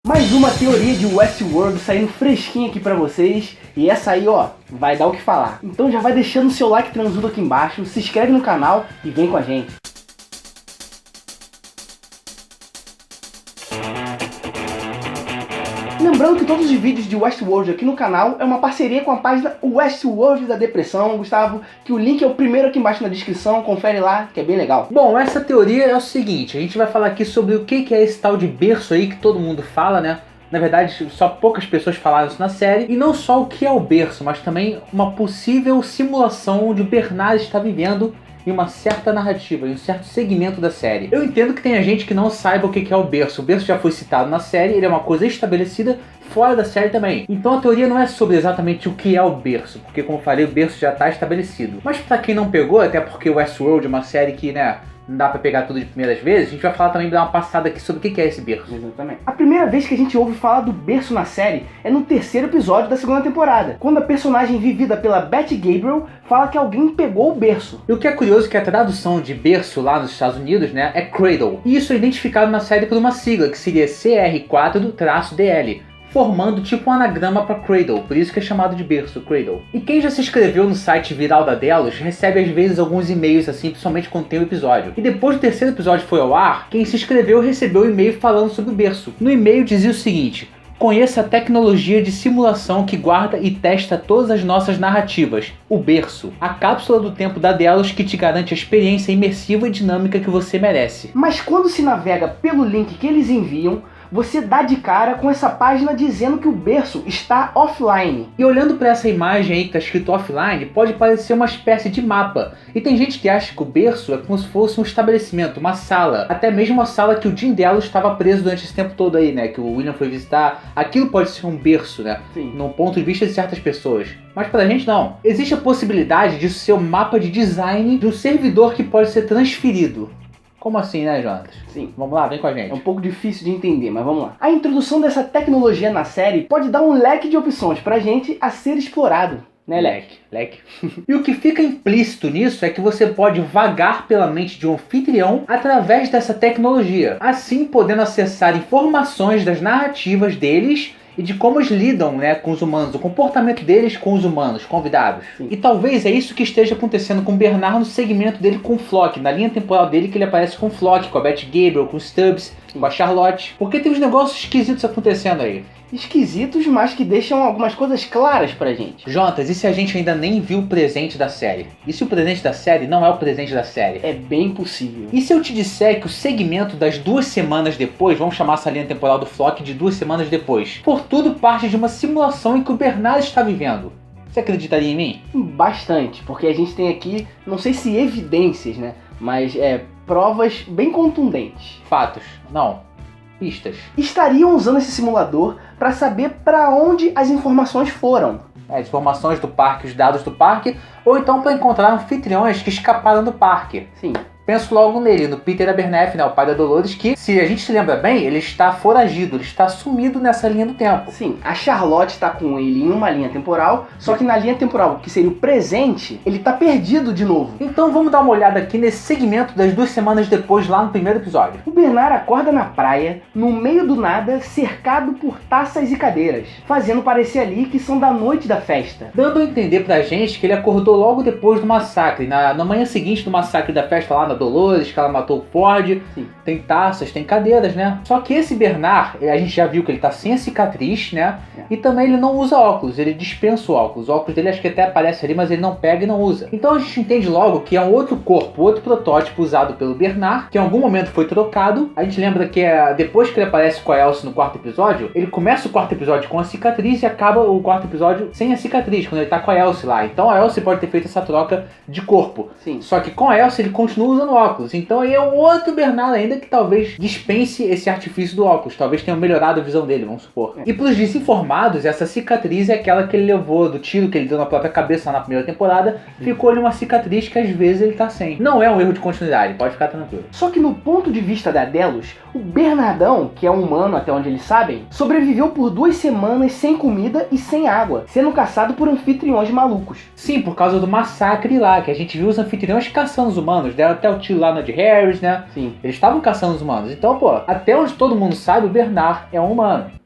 Mais uma teoria de Westworld saindo fresquinha aqui pra vocês. E essa aí, ó, vai dar o que falar. Então já vai deixando o seu like transudo aqui embaixo, se inscreve no canal e vem com a gente. Lembrando que todos os vídeos de Westworld aqui no canal é uma parceria com a página Westworld da Depressão, Gustavo, que o link é o primeiro aqui embaixo na descrição, confere lá, que é bem legal. Bom, essa teoria é o seguinte, a gente vai falar aqui sobre o que é esse tal de berço aí que todo mundo fala, né? Na verdade, só poucas pessoas falaram isso na série. E não só o que é o berço, mas também uma possível simulação onde o Bernard está vivendo em uma certa narrativa, em um certo segmento da série. Eu entendo que tenha gente que não saiba o que é o berço. O berço já foi citado na série, ele é uma coisa estabelecida fora da série também. Então a teoria não é sobre exatamente o que é o berço, porque como eu falei, o berço já está estabelecido. Mas pra quem não pegou, até porque o Westworld é uma série que, né, não dá pra pegar tudo de primeiras vezes, a gente vai falar também, dar uma passada aqui sobre o que é esse berço. Exatamente. A primeira vez que a gente ouve falar do berço na série é no terceiro episódio da segunda temporada, quando a personagem vivida pela Betty Gabriel fala que alguém pegou o berço. E o que é curioso é que a tradução de berço lá nos Estados Unidos, né, é cradle. E isso é identificado na série por uma sigla, que seria CR4-DL. Formando tipo um anagrama para Cradle, por isso que é chamado de berço, Cradle. E quem já se inscreveu no site viral da Delos recebe às vezes alguns e-mails assim, principalmente quando tem o episódio. E depois do terceiro episódio foi ao ar, quem se inscreveu recebeu um e-mail falando sobre o berço. No e-mail dizia o seguinte: conheça a tecnologia de simulação que guarda e testa todas as nossas narrativas, o berço, a cápsula do tempo da Delos que te garante a experiência imersiva e dinâmica que você merece. Mas quando se navega pelo link que eles enviam, você dá de cara com essa página dizendo que o berço está offline. E olhando para essa imagem aí que está escrito offline, pode parecer uma espécie de mapa. E tem gente que acha que o berço é como se fosse um estabelecimento, uma sala. Até mesmo uma sala que o Jim Delos estava preso durante esse tempo todo aí, né? Que o William foi visitar. Aquilo pode ser um berço, né? Sim. No ponto de vista de certas pessoas. Mas pra gente não. Existe a possibilidade de ser um mapa de design de um servidor que pode ser transferido. Como assim, né, Jonas? Sim. Vamos lá, vem com a gente. É um pouco difícil de entender, mas vamos lá. A introdução dessa tecnologia na série pode dar um leque de opções pra gente a ser explorado. Né, leque. E o que fica implícito nisso é que você pode vagar pela mente de um anfitrião através dessa tecnologia, assim podendo acessar informações das narrativas deles e de como eles lidam, né, com os humanos, o comportamento deles com os humanos, convidados. Sim. E talvez é isso que esteja acontecendo com o Bernard no segmento dele com o Flock, na linha temporal dele que ele aparece com o Flock, com a Betty Gabriel, com o Stubbs, com a Charlotte. Porque tem uns negócios esquisitos acontecendo aí. Esquisitos, mas que deixam algumas coisas claras pra gente. Jonas, e se a gente ainda nem viu o presente da série? E se o presente da série não é o presente da série? É bem possível. E se eu te disser que o segmento das 2 semanas depois, vamos chamar essa linha temporal do Flock de 2 semanas depois, por tudo parte de uma simulação em que o Bernard está vivendo? Você acreditaria em mim? Bastante, porque a gente tem aqui, não sei se evidências, né? Mas provas bem contundentes. Fatos. Não. Pistas. Estariam usando esse simulador para saber para onde as informações foram. As informações do parque, os dados do parque, ou então para encontrar anfitriões que escaparam do parque. Sim. Penso logo nele, no Peter Abernathy, né, o pai da Dolores, que, se a gente se lembra bem, ele está foragido, ele está sumido nessa linha do tempo. Sim, a Charlotte está com ele em uma linha temporal, só que na linha temporal, que seria o presente, ele está perdido de novo. Então vamos dar uma olhada aqui nesse segmento das 2 semanas depois, lá no primeiro episódio. O Bernard acorda na praia, no meio do nada, cercado por taças e cadeiras, fazendo parecer ali que são da noite da festa. Dando a entender pra gente que ele acordou logo depois do massacre, na manhã seguinte do massacre da festa lá na Dolores, que ela matou o Ford. Sim. Tem taças, tem cadeiras, né? Só que esse Bernard, a gente já viu que ele tá sem a cicatriz, né? E também ele não usa óculos, ele dispensa o óculos. O óculos dele acho que até aparece ali, mas ele não pega e não usa. Então a gente entende logo que é um outro corpo, outro protótipo usado pelo Bernard, que em algum momento foi trocado. A gente lembra que depois que ele aparece com a Elsie no 4º episódio, ele começa o 4º episódio com a cicatriz e acaba o 4º episódio sem a cicatriz, quando ele tá com a Elsie lá. Então a Elsie pode ter feito essa troca de corpo. Sim. Só que com a Elsie ele continua usando óculos. Então aí é um outro Bernard ainda que talvez dispense esse artifício do óculos. Talvez tenha melhorado a visão dele, vamos supor. E pros desinformados, essa cicatriz é aquela que ele levou do tiro que ele deu na própria cabeça lá na primeira temporada. Ficou ali uma cicatriz que às vezes ele tá sem. Não é um erro de continuidade, pode ficar tranquilo. Só que no ponto de vista da Delos, o Bernardão, que é um humano até onde eles sabem, sobreviveu por 2 semanas sem comida e sem água, sendo caçado por anfitriões malucos. Sim, por causa do massacre lá, que a gente viu os anfitriões caçando os humanos. Deram até Charlotte, Lana de Harris, né? Sim. Eles estavam caçando os humanos. Então, pô, até onde todo mundo sabe, o Bernard é um humano.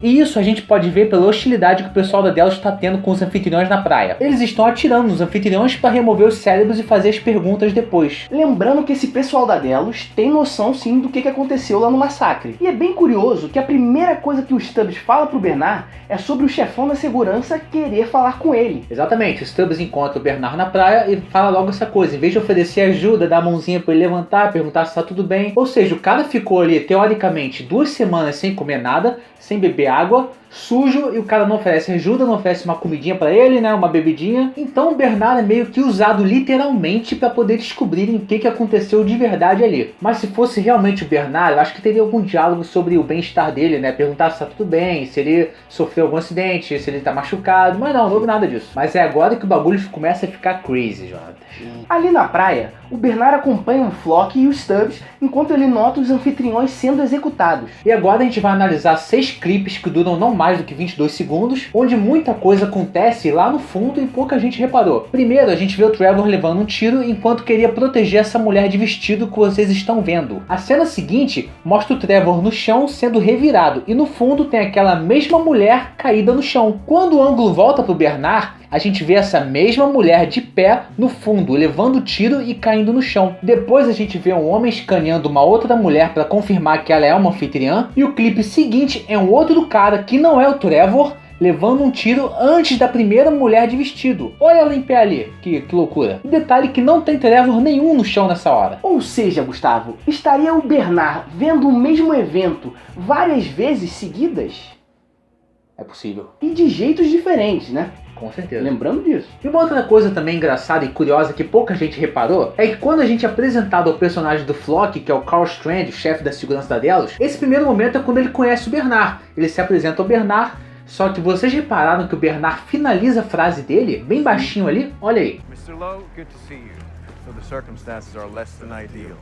E isso a gente pode ver pela hostilidade que o pessoal da Delos está tendo com os anfitriões na praia. Eles estão atirando nos anfitriões para remover os cérebros e fazer as perguntas depois. Lembrando que esse pessoal da Delos tem noção sim do que aconteceu lá no massacre. E é bem curioso que a primeira coisa que o Stubbs fala pro Bernard é sobre o chefão da segurança querer falar com ele. Exatamente, o Stubbs encontra o Bernard na praia e fala logo essa coisa. Em vez de oferecer ajuda, dar a mãozinha para ele levantar, perguntar se tá tudo bem. Ou seja, o cara ficou ali, teoricamente, 2 semanas sem comer nada, sem beber água, sujo, e o cara não oferece ajuda, não oferece uma comidinha pra ele, né, uma bebidinha. Então o Bernard é meio que usado literalmente pra poder descobrirem o que aconteceu de verdade ali. Mas se fosse realmente o Bernard, eu acho que teria algum diálogo sobre o bem-estar dele, né, perguntar se tá tudo bem, se ele sofreu algum acidente, se ele tá machucado, mas não houve nada disso. Mas é agora que o bagulho começa a ficar crazy, Jonathan. Ali na praia, o Bernard acompanha o Flock e o Stubbs enquanto ele nota os anfitriões sendo executados. E agora a gente vai analisar 6 clipes que duram não mais do que 22 segundos, onde muita coisa acontece lá no fundo e pouca gente reparou. Primeiro, a gente vê o Trevor levando um tiro enquanto queria proteger essa mulher de vestido que vocês estão vendo. A cena seguinte mostra o Trevor no chão sendo revirado e no fundo tem aquela mesma mulher caída no chão. Quando o ângulo volta pro Bernard, a gente vê essa mesma mulher de pé no fundo, levando tiro e caindo no chão. Depois a gente vê um homem escaneando uma outra mulher para confirmar que ela é uma anfitriã. E o clipe seguinte é um outro cara que não é o Trevor, levando um tiro antes da primeira mulher de vestido. Olha ela em pé ali, que loucura. Detalhe que não tem Trevor nenhum no chão nessa hora. Ou seja, Gustavo, estaria o Bernard vendo o mesmo evento várias vezes seguidas? É possível. E de jeitos diferentes, né? Com certeza. Lembrando disso. E uma outra coisa também engraçada e curiosa que pouca gente reparou é que quando a gente é apresentado ao personagem do Flock, que é o Carl Strand, o chefe da segurança da Delos, esse primeiro momento é quando ele conhece o Bernard. Ele se apresenta ao Bernard, só que vocês repararam que o Bernard finaliza a frase dele, bem baixinho ali? Olha aí. Mr. Lowe, good to see you. So the circumstances are less than ideal.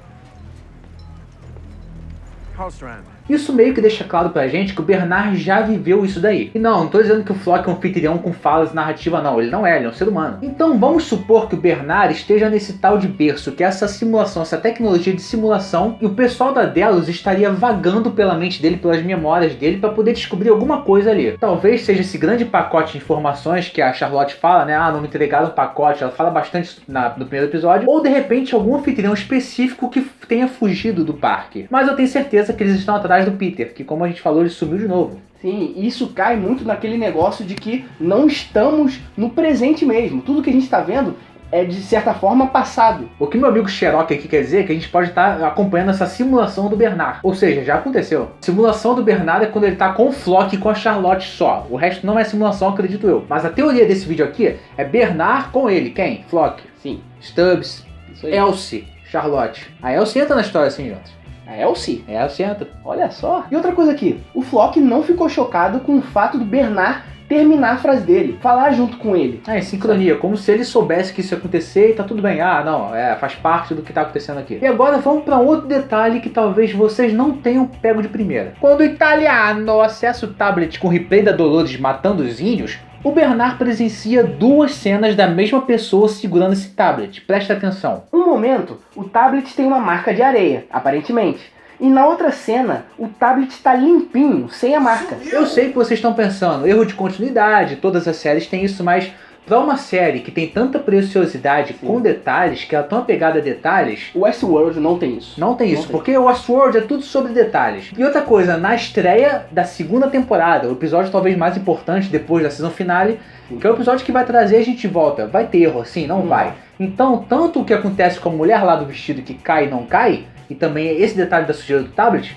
Carl Strand. Isso meio que deixa claro pra gente que o Bernard já viveu isso daí. E não tô dizendo que o Flock é um anfitrião com falas narrativa não, ele não é, ele é um ser humano. Então vamos supor que o Bernard esteja nesse tal de berço, que é essa simulação, essa tecnologia de simulação, e o pessoal da Delos estaria vagando pela mente dele, pelas memórias dele, pra poder descobrir alguma coisa ali. Talvez seja esse grande pacote de informações que a Charlotte fala, né, não me entregaram um pacote, ela fala bastante no primeiro episódio, ou de repente algum anfitrião específico que tenha fugido do parque. Mas eu tenho certeza que eles estão atrás do Peter, que como a gente falou, ele sumiu de novo. Sim, isso cai muito naquele negócio de que não estamos no presente mesmo. Tudo que a gente está vendo é de certa forma passado. O que meu amigo Xerox aqui quer dizer é que a gente pode estar acompanhando essa simulação do Bernard. Ou seja, já aconteceu. Simulação do Bernard é quando ele está com o Flock e com a Charlotte só. O resto não é simulação, acredito eu. Mas a teoria desse vídeo aqui é Bernard com ele. Quem? Flock. Sim. Stubbs. Isso aí. Elsie. Charlotte. A Elsie entra na história assim, Jonas. A Elsie? A Elsie entra. Olha só. E outra coisa aqui, o Flock não ficou chocado com o fato do Bernard terminar a frase dele, falar junto com ele. É, em sincronia, como se ele soubesse que isso ia acontecer e tá tudo bem. Ah, não, faz parte do que tá acontecendo aqui. E agora vamos para outro detalhe que talvez vocês não tenham pego de primeira. Quando o italiano acessa o tablet com o replay da Dolores matando os índios, o Bernard presencia 2 cenas da mesma pessoa segurando esse tablet. Presta atenção. Um momento, o tablet tem uma marca de areia, aparentemente. E na outra cena, o tablet está limpinho, sem a marca. Eu sei que vocês estão pensando, erro de continuidade, todas as séries têm isso, mas para uma série que tem tanta preciosidade com detalhes, que ela é tão apegada a detalhes, O Westworld não tem isso. não tem isso, porque o Westworld é tudo sobre detalhes. E outra coisa, na estreia da segunda temporada, o episódio talvez mais importante depois da season finale, que é o episódio que vai trazer a gente de volta. Vai ter erro, sim, não vai. Então, tanto o que acontece com a mulher lá do vestido que cai e não cai, e também esse detalhe da sujeira do tablet,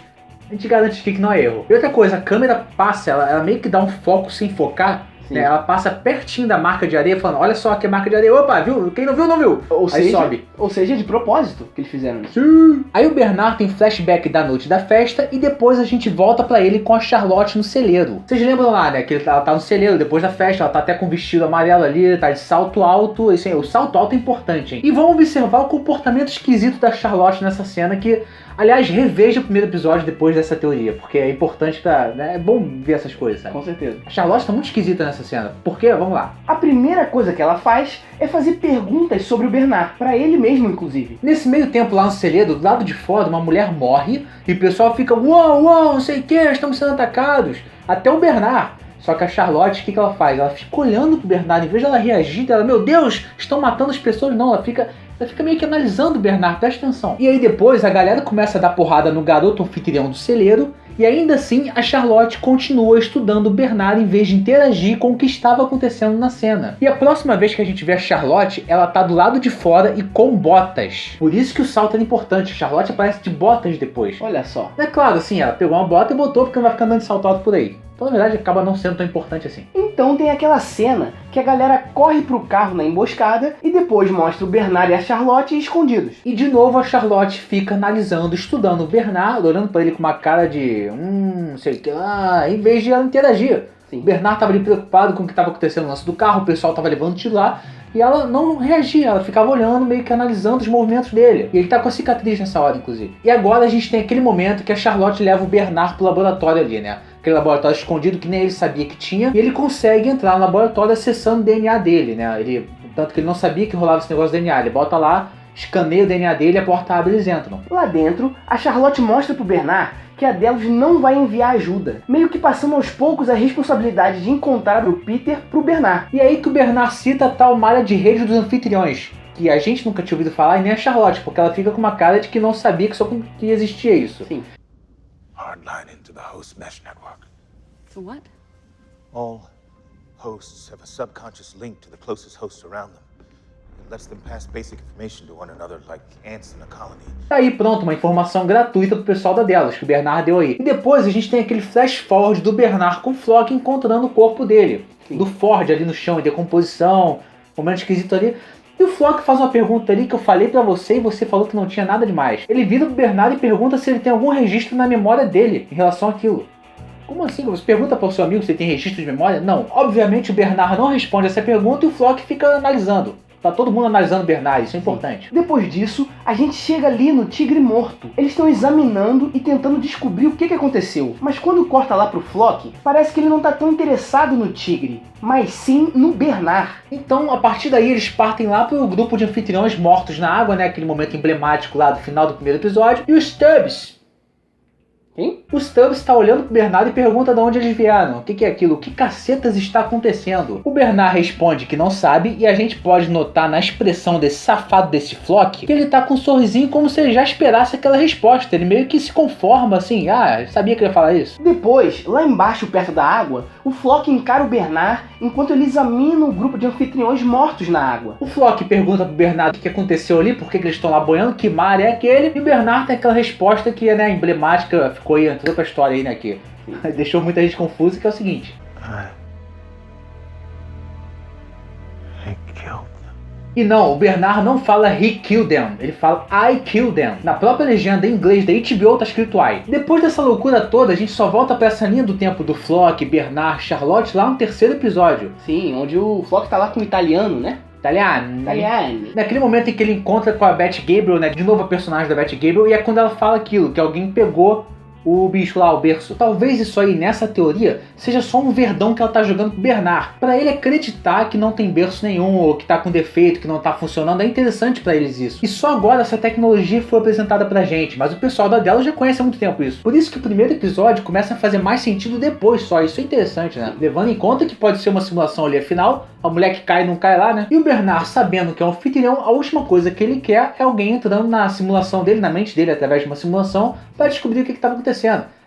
a gente garante que não é erro. E outra coisa, a câmera passa, ela meio que dá um foco sem focar, né? Ela passa pertinho da marca de areia, falando, olha só que é marca de areia, opa, viu? Quem não viu, não viu. Aí sobe. Ou seja, de propósito que eles fizeram isso. Aí o Bernard tem flashback da noite da festa e depois a gente volta pra ele com a Charlotte no celeiro. Vocês lembram lá, né? Que ela tá no celeiro depois da festa, ela tá até com o vestido amarelo ali, tá de salto alto. Isso aí, o salto alto é importante, hein? E vamos observar o comportamento esquisito da Charlotte nessa cena que Aliás, reveja o primeiro episódio depois dessa teoria, porque é importante né, é bom ver essas coisas, sabe? Com certeza. A Charlotte tá muito esquisita nessa cena. Por quê? Vamos lá. A primeira coisa que ela faz é fazer perguntas sobre o Bernard, pra ele mesmo, inclusive. Nesse meio tempo lá no Celedo, do lado de fora, uma mulher morre e o pessoal fica uau, uau, não sei o que, estamos sendo atacados. Até o Bernard. Só que a Charlotte, o que ela faz? Ela fica olhando pro Bernard, em vez dela reagir, ela, meu Deus, estão matando as pessoas. Não, ela fica meio que analisando o Bernard, presta atenção. E aí depois a galera começa a dar porrada no garoto anfitrião do celeiro, e ainda assim a Charlotte continua estudando o Bernard em vez de interagir com o que estava acontecendo na cena. E a próxima vez que a gente vê a Charlotte, ela tá do lado de fora e com botas. Por isso que o salto era importante, a Charlotte aparece de botas depois. Olha só. É claro, assim, ela pegou uma bota e botou porque não vai ficar andando de salto alto por aí. Então, na verdade, acaba não sendo tão importante assim. Então tem aquela cena que a galera corre pro carro na emboscada e depois mostra o Bernard e a Charlotte escondidos. E de novo a Charlotte fica analisando, estudando o Bernard, olhando pra ele com uma cara de não sei o que lá, em vez de ela interagir. Sim. O Bernard tava ali preocupado com o que tava acontecendo no lance do carro, o pessoal tava levando tiro lá. E ela não reagia, ela ficava olhando, meio que analisando os movimentos dele. E ele tá com a cicatriz nessa hora, inclusive. E agora a gente tem aquele momento que a Charlotte leva o Bernard pro laboratório ali, né? Aquele laboratório escondido que nem ele sabia que tinha. E ele consegue entrar no laboratório acessando o DNA dele, né? Tanto que ele não sabia que rolava esse negócio de DNA. Ele bota lá, escaneia o DNA dele, a porta abre e eles entram. Lá dentro, a Charlotte mostra pro Bernard que a Delos não vai enviar ajuda, meio que passando aos poucos a responsabilidade de encontrar o Peter pro Bernard. E aí que o Bernard cita a tal malha de rede dos anfitriões, que a gente nunca tinha ouvido falar, e nem a Charlotte, porque ela fica com uma cara de que não sabia que existia isso. Sim. Hardline into the host mesh network. The what? All hosts have a subconscious link to the closest hosts around them. It lets them pass basic information to one another like ants in a colony. Tá aí pronto, uma informação gratuita pro pessoal da Delos, que o Bernard deu aí. E depois a gente tem aquele flash forward do Bernard com o Flock encontrando o corpo dele. Sim. Do Ford ali no chão, em decomposição, momento esquisito ali. E o Flock faz uma pergunta ali que eu falei pra você e você falou que não tinha nada demais. Ele vira pro Bernard e pergunta se ele tem algum registro na memória dele em relação àquilo. Como assim? Você pergunta para o seu amigo se ele tem registro de memória? Não. Obviamente o Bernard não responde essa pergunta e o Flock fica analisando. Tá todo mundo analisando o Bernard, isso é importante. Depois disso, a gente chega ali no tigre morto. Eles estão examinando e tentando descobrir o que aconteceu. Mas quando corta lá pro Flock, parece que ele não tá tão interessado no tigre, mas sim no Bernard. Então, a partir daí, eles partem lá pro grupo de anfitriões mortos na água, né? Aquele momento emblemático lá do final do primeiro episódio. E os Tubbs. Quem? O Stubbs está olhando pro Bernard e pergunta de onde eles vieram. O que é aquilo? O que cacetas está acontecendo? O Bernard responde que não sabe e a gente pode notar na expressão desse safado desse Flock que ele tá com um sorrisinho como se ele já esperasse aquela resposta. Ele meio que se conforma assim, sabia que eu ia falar isso. Depois, lá embaixo perto da água, o Flock encara o Bernard enquanto ele examina o grupo de anfitriões mortos na água. O Flock pergunta pro Bernard o que aconteceu ali, por que eles estão lá boiando, que mar é aquele, e o Bernard tem aquela resposta que é, né, emblemática, entrou pra história aí, né, que deixou muita gente confusa, que é o seguinte. I killed them. E não, o Bernard não fala he killed them, ele fala I killed them. Na própria legenda em inglês da HBO tá escrito I. Depois dessa loucura toda, a gente só volta pra essa linha do tempo do Flock, Bernard, Charlotte lá no terceiro episódio. Sim, onde o Flock tá lá com o italiano, né? Italiano. Italiano. Naquele momento em que ele encontra com a Beth Gabriel, né, de novo a personagem da Beth Gabriel, e é quando ela fala aquilo, que alguém pegou o bicho lá, o berço. Talvez isso aí, nessa teoria, seja só um verdão que ela tá jogando pro Bernard. Pra ele acreditar que não tem berço nenhum, ou que tá com defeito, que não tá funcionando. É interessante pra eles isso. E só agora essa tecnologia foi apresentada pra gente, mas o pessoal da Delos já conhece há muito tempo isso. Por isso que o primeiro episódio começa a fazer mais sentido depois só. Isso é interessante, né? Levando em conta que pode ser uma simulação ali, afinal, a mulher que cai não cai lá, né? E o Bernard, sabendo que é um anfitrião, a última coisa que ele quer é alguém entrando na simulação dele, na mente dele, através de uma simulação, pra descobrir o que estava acontecendo.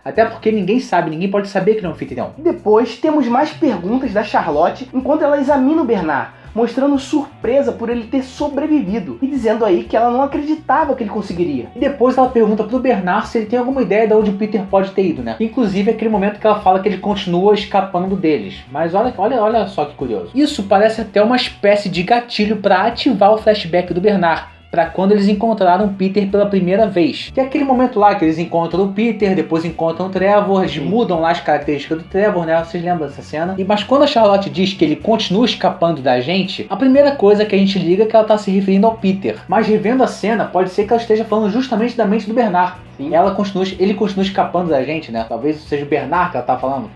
Até porque ninguém sabe, ninguém pode saber que ele é um anfitrião. Depois, temos mais perguntas da Charlotte enquanto ela examina o Bernard, mostrando surpresa por ele ter sobrevivido e dizendo aí que ela não acreditava que ele conseguiria. E depois ela pergunta pro Bernard se ele tem alguma ideia de onde o Peter pode ter ido, né? Inclusive aquele momento que ela fala que ele continua escapando deles. Mas olha só que curioso. Isso parece até uma espécie de gatilho para ativar o flashback do Bernard. pra quando eles encontraram o Peter pela primeira vez. Que é aquele momento lá que eles encontram o Peter, depois encontram o Trevor, eles mudam lá as características do Trevor, né? Vocês lembram dessa cena? Mas quando a Charlotte diz que ele continua escapando da gente, a primeira coisa que a gente liga é que ela tá se referindo ao Peter. Mas revendo a cena, pode ser que ela esteja falando justamente da mente do Bernard. Sim. Ele continua escapando da gente, né? Talvez seja o Bernard que ela tá falando.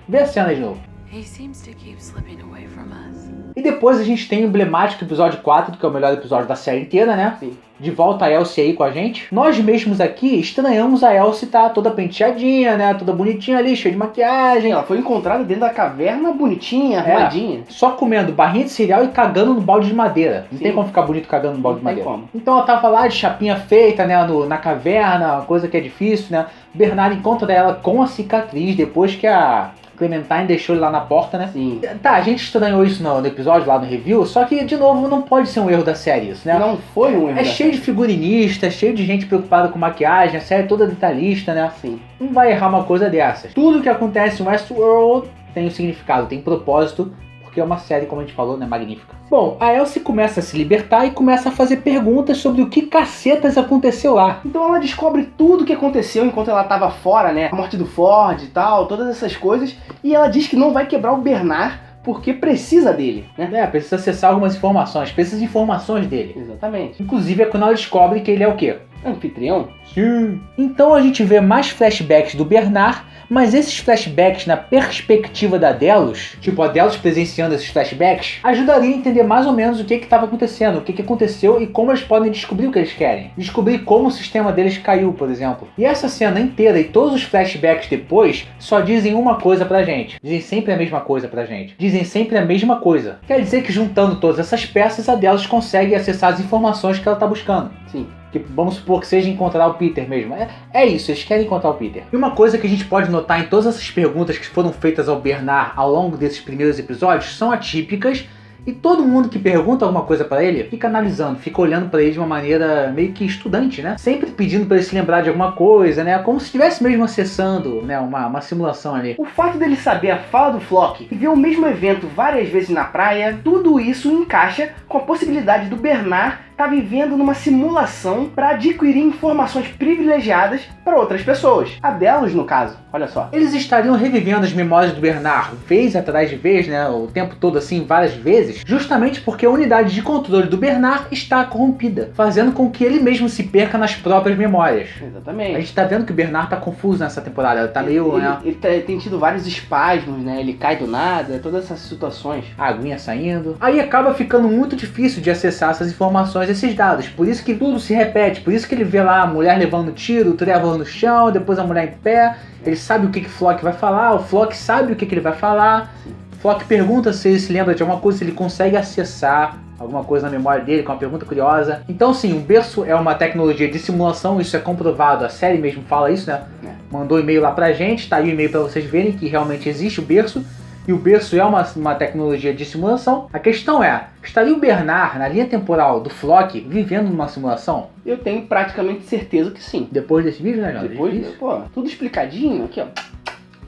Vê a cena aí de novo. He seems to keep slipping away from us. E depois a gente tem o emblemático episódio 4, que é o melhor episódio da série inteira, né? Sim. De volta a Elsie aí com a gente. Nós mesmos aqui estranhamos a Elsie tá toda penteadinha, né? Toda bonitinha ali, cheia de maquiagem. Ela foi encontrada dentro da caverna bonitinha, arrumadinha. Só comendo barrinha de cereal e cagando no balde de madeira. Não tem como ficar bonito cagando no balde de madeira. Como. Então ela tava lá de chapinha feita, né? Na caverna, uma coisa que é difícil, né? Bernard encontra ela com a cicatriz depois que a Clementine deixou ele lá na porta, né? Sim. Tá, a gente estranhou isso no episódio, lá no review, só que, de novo, não pode ser um erro da série isso, né? Não foi um erro. É cheio de figurinista, é cheio de gente preocupada com maquiagem, a série é toda detalhista, né? Sim. Não vai errar uma coisa dessas. Tudo que acontece em Westworld tem um significado, tem propósito, porque é uma série, como a gente falou, né, magnífica. Bom, a Elsie começa a se libertar e começa a fazer perguntas sobre o que cacetas aconteceu lá. Então ela descobre tudo o que aconteceu enquanto ela tava fora, né? A morte do Ford e tal, todas essas coisas. E ela diz que não vai quebrar o Bernard porque precisa dele, né? Precisa acessar algumas informações, precisa de informações dele. Exatamente. Inclusive é quando ela descobre que ele é o quê? Anfitrião? Sim. Então a gente vê mais flashbacks do Bernard, mas esses flashbacks na perspectiva da Delos, tipo a Delos presenciando esses flashbacks, ajudaria a entender mais ou menos o que estava acontecendo, o que aconteceu e como eles podem descobrir o que eles querem. Descobrir como o sistema deles caiu, por exemplo. E essa cena inteira e todos os flashbacks depois só dizem uma coisa pra gente. Dizem sempre a mesma coisa pra gente. Dizem sempre a mesma coisa. Quer dizer que juntando todas essas peças, a Delos consegue acessar as informações que ela tá buscando. Sim. Que vamos supor que seja encontrar o Peter mesmo. É isso, eles querem encontrar o Peter. E uma coisa que a gente pode notar em todas essas perguntas que foram feitas ao Bernard ao longo desses primeiros episódios são atípicas. E todo mundo que pergunta alguma coisa pra ele fica analisando, fica olhando pra ele de uma maneira meio que estudante, né? Sempre pedindo pra ele se lembrar de alguma coisa, né? Como se estivesse mesmo acessando, né, uma simulação ali. O fato dele saber a fala do Flock e ver o mesmo evento várias vezes na praia, tudo isso encaixa com a possibilidade do Bernard tá vivendo numa simulação para adquirir informações privilegiadas para outras pessoas. A Delos, no caso, olha só. Eles estariam revivendo as memórias do Bernard vez atrás de vez, né? O tempo todo assim, várias vezes, justamente porque a unidade de controle do Bernard está corrompida, fazendo com que ele mesmo se perca nas próprias memórias. Exatamente. A gente tá vendo que o Bernard tá confuso nessa temporada, ele tá meio... Ele tem tido vários espasmos, né? Ele cai do nada, todas essas situações. A aguinha saindo. Aí acaba ficando muito difícil de acessar essas informações, esses dados. Por isso que tudo se repete. Por isso que ele vê lá a mulher levando tiro, o Trevor no chão, depois a mulher em pé. Ele sabe o que o Flock vai falar, o Flock sabe o que ele vai falar. Flock pergunta se ele se lembra de alguma coisa, se ele consegue acessar alguma coisa na memória dele, com uma pergunta curiosa. Então sim, o berço é uma tecnologia de simulação, isso é comprovado, a série mesmo fala isso, né? Mandou um e-mail lá pra gente, tá aí o e-mail pra vocês verem que realmente existe o berço. E o berço é uma tecnologia de simulação. A questão é, estaria o Bernard na linha temporal do Flock vivendo numa simulação? Eu tenho praticamente certeza que sim. Depois desse vídeo, né, Jorge? Depois, pô, tudo explicadinho aqui, ó.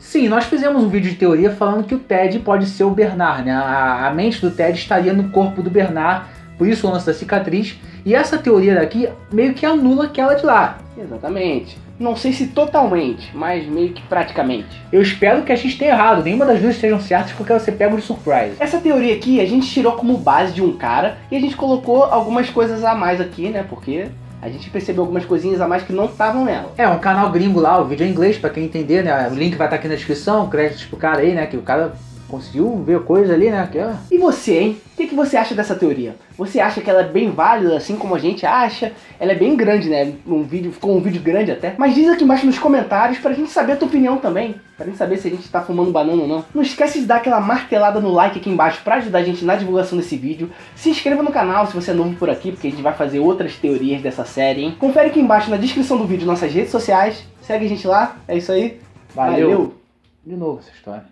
Sim, nós fizemos um vídeo de teoria falando que o Ted pode ser o Bernard, né? A mente do Ted estaria no corpo do Bernard, por isso o lance da cicatriz. E essa teoria daqui meio que anula aquela de lá. Exatamente. Não sei se totalmente, mas meio que praticamente. Eu espero que a gente tenha errado, nenhuma das duas estejam certas porque você pega de surprise. Essa teoria aqui a gente tirou como base de um cara e a gente colocou algumas coisas a mais aqui, né? Porque a gente percebeu algumas coisinhas a mais que não estavam nela. É, um canal gringo lá, o vídeo é em inglês, pra quem entender, né? O link vai estar aqui na descrição, créditos pro cara aí, né? Que o cara conseguiu ver coisa ali, né? E você, hein? O que você acha dessa teoria? Você acha que ela é bem válida, assim como a gente acha? Ela é bem grande, né? Ficou um vídeo grande até. Mas diz aqui embaixo nos comentários pra gente saber a tua opinião também. Pra gente saber se a gente tá fumando banana ou não. Não esquece de dar aquela martelada no like aqui embaixo pra ajudar a gente na divulgação desse vídeo. Se inscreva no canal se você é novo por aqui, porque a gente vai fazer outras teorias dessa série, hein? Confere aqui embaixo na descrição do vídeo nossas redes sociais. Segue a gente lá. É isso aí. Valeu. De novo essa história.